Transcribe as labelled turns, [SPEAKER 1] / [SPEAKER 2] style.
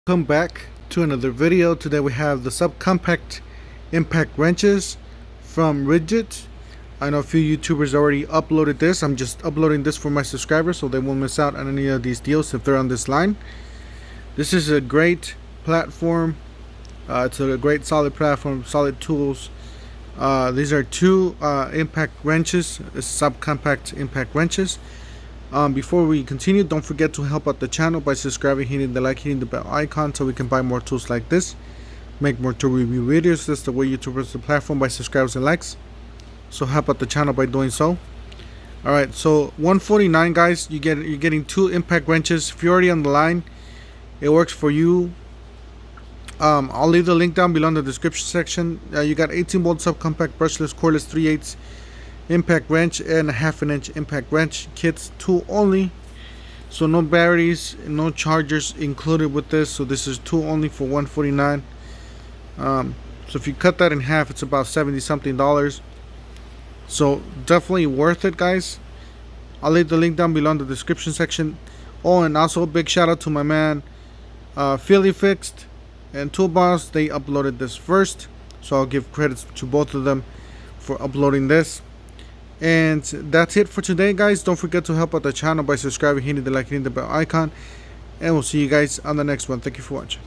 [SPEAKER 1] Welcome back to another video. Today we have the subcompact impact wrenches from Ridgid. I know a few YouTubers already uploaded this. I'm just uploading this for my subscribers so they won't miss out on any of these deals if they're on this line. This is a great platform. It's a great solid platform, solid tools. These are two impact wrenches, subcompact impact wrenches. Before we continue, don't forget to help out the channel by subscribing, hitting the like, hitting the bell icon so we can buy more tools like this, make more tool review videos. That's the way you support the platform, by subscribes and likes. So help out the channel by doing so. Alright, so $149, guys. You're getting two impact wrenches. If you're already on the line, it works for you. I'll leave the link down below in the description section. You got 18-volt subcompact brushless cordless 3/8 impact wrench and a 1/2 inch impact wrench kits, tool only, so no batteries, no chargers included with this. So this is tool only for $149. So if you cut that in half, it's about $70 something. So definitely worth it, guys. I'll leave the link down below in the description section. Oh, and also a big shout out to my man Philly Fixed and Toolbox. They uploaded this first, so I'll give credits to both of them for uploading this. And that's it for today, guys. Don't forget to help out the channel by subscribing, hitting the like, hitting the bell icon, and we'll see you guys on the next one. Thank you for watching.